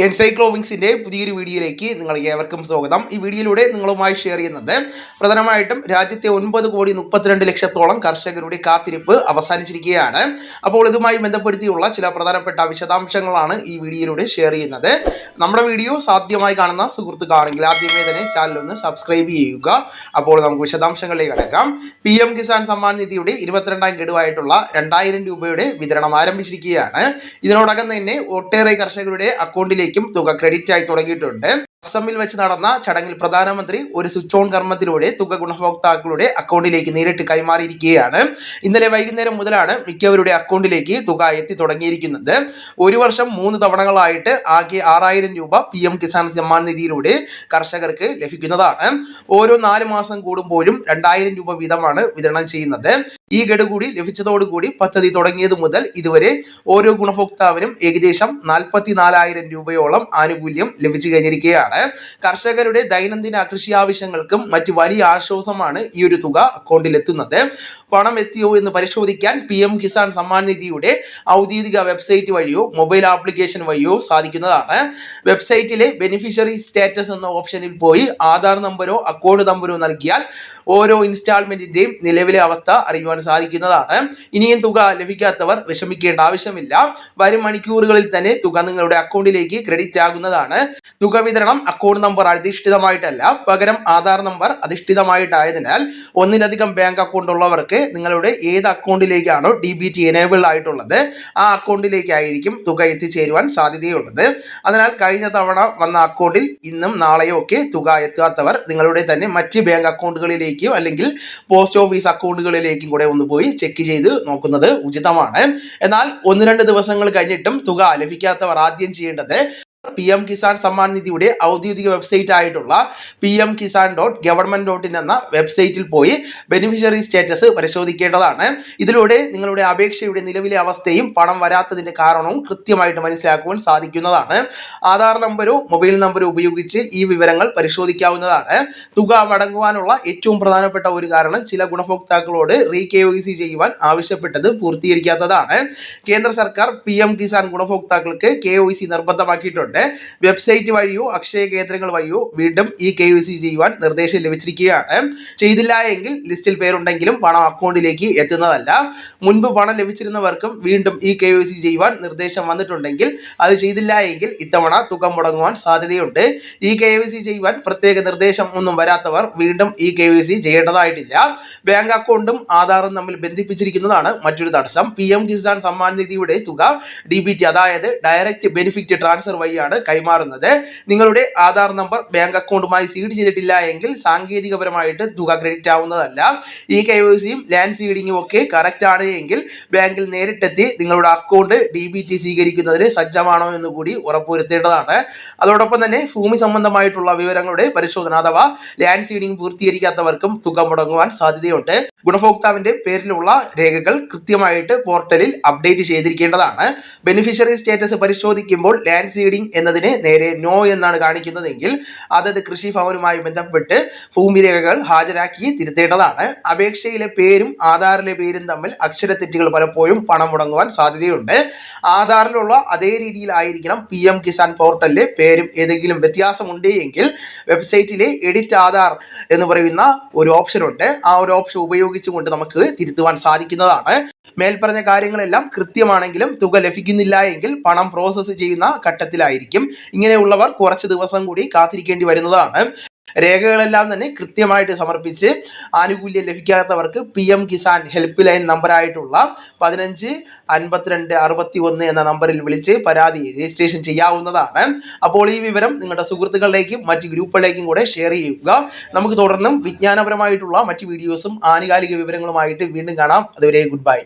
എൻസൈക്ലോവിങ്സിന്റെ പുതിയൊരു വീഡിയോയിലേക്ക് നിങ്ങൾക്ക് ഏവർക്കും സ്വാഗതം. ഈ വീഡിയോയിലൂടെ നിങ്ങളുമായി ഷെയർ ചെയ്യുന്നത് പ്രധാനമായിട്ടും രാജ്യത്തെ 9,32,00,000 കർഷകരുടെ കാത്തിരിപ്പ് അവസാനിച്ചിരിക്കുകയാണ്. അപ്പോൾ ഇതുമായി ബന്ധപ്പെടുത്തിയുള്ള ചില പ്രധാനപ്പെട്ട വിശദാംശങ്ങളാണ് ഈ വീഡിയോയിലൂടെ ഷെയർ ചെയ്യുന്നത്. നമ്മുടെ വീഡിയോ സാധ്യമായി കാണുന്ന സുഹൃത്തുക്കളാണെങ്കിൽ ആദ്യമേ തന്നെ ചാനൽ ഒന്ന് സബ്സ്ക്രൈബ് ചെയ്യുക. അപ്പോൾ നമുക്ക് വിശദാംശങ്ങളിലേക്ക് കടക്കാം. PM കിസാൻ സമ്മാൻ നിധിയുടെ 22ാം ഗഡുവായിട്ടുള്ള 2000 രൂപയുടെ വിതരണം ആരംഭിച്ചിരിക്കുകയാണ്. ഇതിനോടകം തന്നെ ഒട്ടേറെ കർഷകരുടെ അക്കൗണ്ടിലേക്ക് തുക ക്രെഡിറ്റ് ആയി തുടങ്ങിയിട്ടുണ്ട്. അസമിൽ വെച്ച് നടന്ന ചടങ്ങിൽ പ്രധാനമന്ത്രി ഒരു സ്വിച്ച് ഓൺ കർമ്മത്തിലൂടെ തുക ഗുണഭോക്താക്കളുടെ അക്കൗണ്ടിലേക്ക് നേരിട്ട് കൈമാറിയിരിക്കുകയാണ്. ഇന്നലെ വൈകുന്നേരം മുതലാണ് മിക്കവരുടെ അക്കൗണ്ടിലേക്ക് തുക എത്തി തുടങ്ങിയിരിക്കുന്നത്. ഒരു വർഷം 3 തവണകളായിട്ട് ആകെ 6000 രൂപ PM കിസാൻ സമ്മാൻ നിധിയിലൂടെ കർഷകർക്ക് ലഭിക്കുന്നതാണ്. ഓരോ 4 മാസം കൂടുമ്പോഴും 2000 രൂപ വീതമാണ് വിതരണം ചെയ്യുന്നത്. ഈ ഗഡു കൂടി ലഭിച്ചതോടുകൂടി പദ്ധതി തുടങ്ങിയത് മുതൽ ഇതുവരെ ഓരോ ഗുണഭോക്താവിനും ഏകദേശം 44,000 രൂപയോളം ആനുകൂല്യം ലഭിച്ചു കഴിഞ്ഞിരിക്കുകയാണ്. കർഷകരുടെ ദൈനംദിന കൃഷി ആവശ്യങ്ങൾക്കും മറ്റ് വലിയ ആശ്വാസമാണ് ഈ ഒരു തുക അക്കൗണ്ടിൽ എത്തുന്നത്. പണം എത്തിയോ എന്ന് പരിശോധിക്കാൻ PM കിസാൻ സമ്മാൻ നിധിയുടെ ഔദ്യോഗിക വെബ്സൈറ്റ് വഴിയോ മൊബൈൽ ആപ്ലിക്കേഷൻ വഴിയോ സാധിക്കുന്നതാണ്. വെബ്സൈറ്റിലെ ബെനിഫിഷ്യറി സ്റ്റാറ്റസ് എന്ന ഓപ്ഷനിൽ പോയി ആധാർ നമ്പരോ അക്കൗണ്ട് നമ്പരോ നൽകിയാൽ ഓരോ ഇൻസ്റ്റാൾമെന്റിന്റെയും നിലവിലെ അവസ്ഥ അറിയുവാൻ സാധിക്കുന്നതാണ്. ഇനിയും തുക ലഭിക്കാത്തവർ വിഷമിക്കേണ്ട ആവശ്യമില്ല. വരും മണിക്കൂറുകളിൽ തന്നെ തുക നിങ്ങളുടെ അക്കൗണ്ടിലേക്ക് ക്രെഡിറ്റ് ആകുന്നതാണ്. തുക വിതരണം അക്കൗണ്ട് നമ്പർ അധിഷ്ഠിതമായിട്ടല്ല, പകരം ആധാർ നമ്പർ അധിഷ്ഠിതമായിട്ടായതിനാൽ ഒന്നിലധികം ബാങ്ക് അക്കൗണ്ട് ഉള്ളവർക്ക് നിങ്ങളുടെ ഏത് അക്കൗണ്ടിലേക്കാണോ DBT എനേബിൾ ആയിട്ടുള്ളത് ആ അക്കൗണ്ടിലേക്കായിരിക്കും തുക എത്തിച്ചേരുവാൻ സാധ്യതയുള്ളത്. അതിനാൽ കഴിഞ്ഞ തവണ വന്ന അക്കൗണ്ടിൽ ഇന്നും നാളെയോ ഒക്കെ തുക എത്താത്തവർ നിങ്ങളുടെ തന്നെ മറ്റ് ബാങ്ക് അക്കൗണ്ടുകളിലേക്കോ അല്ലെങ്കിൽ പോസ്റ്റ് ഓഫീസ് അക്കൗണ്ടുകളിലേക്കും കൂടെ ഒന്ന് പോയി ചെക്ക് ചെയ്ത് നോക്കുന്നത് ഉചിതമാണ്. എന്നാൽ 1-2 ദിവസങ്ങൾ കഴിഞ്ഞിട്ടും തുക ലഭിക്കാത്തവർ ആദ്യം ചെയ്യേണ്ടത് PM കിസാൻ സമ്മാൻ നിധിയുടെ ഔദ്യോഗിക വെബ്സൈറ്റ് ആയിട്ടുള്ള pmkisan.government.in എന്ന വെബ്സൈറ്റിൽ പോയി ബെനിഫിഷ്യറി സ്റ്റാറ്റസ് പരിശോധിക്കേണ്ടതാണ്. ഇതിലൂടെ നിങ്ങളുടെ അപേക്ഷയുടെ നിലവിലെ അവസ്ഥയും പണം വരാത്തതിന്റെ കാരണവും കൃത്യമായിട്ട് മനസ്സിലാക്കുവാൻ സാധിക്കുന്നതാണ്. ആധാർ നമ്പരോ മൊബൈൽ നമ്പരോ ഉപയോഗിച്ച് ഈ വിവരങ്ങൾ പരിശോധിക്കാവുന്നതാണ്. തുക മടങ്ങുവാനുള്ള ഏറ്റവും പ്രധാനപ്പെട്ട ഒരു കാരണം ചില ഗുണഭോക്താക്കളോട് KYC ചെയ്യുവാൻ ആവശ്യപ്പെട്ടത് പൂർത്തീകരിക്കാത്തതാണ്. കേന്ദ്ര സർക്കാർ PM കിസാൻ ഗുണഭോക്താക്കൾക്ക് KYC നിർബന്ധമാക്കിയിട്ടുണ്ട്. വെബ്സൈറ്റ് വഴിയോ അക്ഷയ കേന്ദ്രങ്ങൾ വഴിയോ വീണ്ടും ഈ KYC ചെയ്യുവാൻ നിർദ്ദേശം ലഭിച്ചിരിക്കുകയാണ്. ചെയ്തില്ല എങ്കിൽ ലിസ്റ്റിൽ പേരുണ്ടെങ്കിലും പണം അക്കൗണ്ടിലേക്ക് എത്തുന്നതല്ല. മുൻപ് പണം ലഭിച്ചിരുന്നവർക്കും വീണ്ടും ഈ KYC ചെയ്യുവാൻ നിർദ്ദേശം വന്നിട്ടുണ്ടെങ്കിൽ അത് ചെയ്തില്ല എങ്കിൽ ഇത്തവണ തുക മുടങ്ങുവാൻ സാധ്യതയുണ്ട്. ഈ KYC ചെയ്യുവാൻ പ്രത്യേക നിർദ്ദേശം ഒന്നും വരാത്തവർ വീണ്ടും ഈ KYC ചെയ്യേണ്ടതായിട്ടില്ല. ബാങ്ക് അക്കൗണ്ടും ആധാറും തമ്മിൽ ബന്ധിപ്പിച്ചിരിക്കുന്നതാണ് മറ്റൊരു തടസ്സം. PM കിസാൻ സമ്മാൻ നിധിയുടെ തുക DBT അതായത് ഡയറക്റ്റ് ബെനിഫിറ്റ് ട്രാൻസ്ഫർ വഴിയാണ് കൈമാറുന്നത്. നിങ്ങളുടെ ആധാർ നമ്പർ ബാങ്ക് അക്കൗണ്ടുമായി സീഡ് ചെയ്തിട്ടില്ല എങ്കിൽ സാങ്കേതികപരമായിട്ട് തുക ക്രെഡിറ്റ് ആവുന്നതല്ല. ഈ KYCയും ലാൻഡ് സീഡിങ്ങും ഒക്കെ കറക്റ്റ് ആണ് എങ്കിൽ ബാങ്കിൽ നേരിട്ടെത്തി നിങ്ങളുടെ അക്കൗണ്ട് DBT സ്വീകരിക്കുന്നതിന് സജ്ജമാണോ എന്ന് കൂടി ഉറപ്പുവരുത്തേണ്ടതാണ്. അതോടൊപ്പം തന്നെ ഭൂമി സംബന്ധമായിട്ടുള്ള വിവരങ്ങളുടെ പരിശോധന അഥവാ ലാൻഡ് സീഡിംഗ് പൂർത്തീകരിക്കാത്തവർക്കും തുക മുടങ്ങുവാൻ സാധ്യതയുണ്ട്. ഗുണഭോക്താവിന്റെ പേരിലുള്ള രേഖകൾ കൃത്യമായിട്ട് പോർട്ടലിൽ അപ്ഡേറ്റ് ചെയ്തിരിക്കേണ്ടതാണ്. ബെനിഫിഷ്യറി സ്റ്റാറ്റസ് പരിശോധിക്കുമ്പോൾ ലാൻഡ് സീഡിംഗ് എന്നതിന് നേരെ നോ എന്നാണ് കാണിക്കുന്നതെങ്കിൽ അതത് കൃഷി ഭവനുമായി ബന്ധപ്പെട്ട് ഭൂമി രേഖകൾ ഹാജരാക്കി തിരുത്തേണ്ടതാണ്. അപേക്ഷയിലെ പേരും ആധാറിലെ പേരും തമ്മിൽ അക്ഷരത്തെറ്റുകൾ പലപ്പോഴും പണം മുടങ്ങുവാൻ സാധ്യതയുണ്ട്. ആധാറിലുള്ള അതേ രീതിയിലായിരിക്കണം PM കിസാൻ പോർട്ടലിലെ പേരും ഏതെങ്കിലും വ്യത്യാസമുണ്ട് എങ്കിൽ വെബ്സൈറ്റിലെ എഡിറ്റ് ആധാർ എന്ന് പറയുന്ന ഒരു ഓപ്ഷൻ ഉണ്ട്. ആ ഒരു ഓപ്ഷൻ ഉപയോഗിച്ചുകൊണ്ട് നമുക്ക് തിരുത്തുവാൻ സാധിക്കുന്നതാണ്. മേൽപ്പറഞ്ഞ കാര്യങ്ങളെല്ലാം കൃത്യമാണെങ്കിലും തുക ലഭിക്കുന്നില്ല എങ്കിൽ പണം പ്രോസസ്സ് ചെയ്യുന്ന ഘട്ടത്തിലായിരിക്കും. ഇങ്ങനെയുള്ളവർ കുറച്ച് ദിവസം കൂടി കാത്തിരിക്കേണ്ടി വരുന്നതാണ്. രേഖകളെല്ലാം തന്നെ കൃത്യമായിട്ട് സമർപ്പിച്ച് ആനുകൂല്യം ലഭിക്കാത്തവർക്ക് PM കിസാൻ ഹെൽപ്പ് ലൈൻ നമ്പറായിട്ടുള്ള 155261 എന്ന നമ്പറിൽ വിളിച്ച് പരാതി രജിസ്ട്രേഷൻ ചെയ്യാവുന്നതാണ്. അപ്പോൾ ഈ വിവരം നിങ്ങളുടെ സുഹൃത്തുക്കളിലേക്കും മറ്റ് ഗ്രൂപ്പുകളിലേക്കും കൂടെ ഷെയർ ചെയ്യുക. നമുക്ക് തുടർന്നും വിജ്ഞാനപരമായിട്ടുള്ള മറ്റ് വീഡിയോസും ആനുകാലിക വിവരങ്ങളുമായിട്ട് വീണ്ടും കാണാം. അതുവരെ ഗുഡ് ബൈ.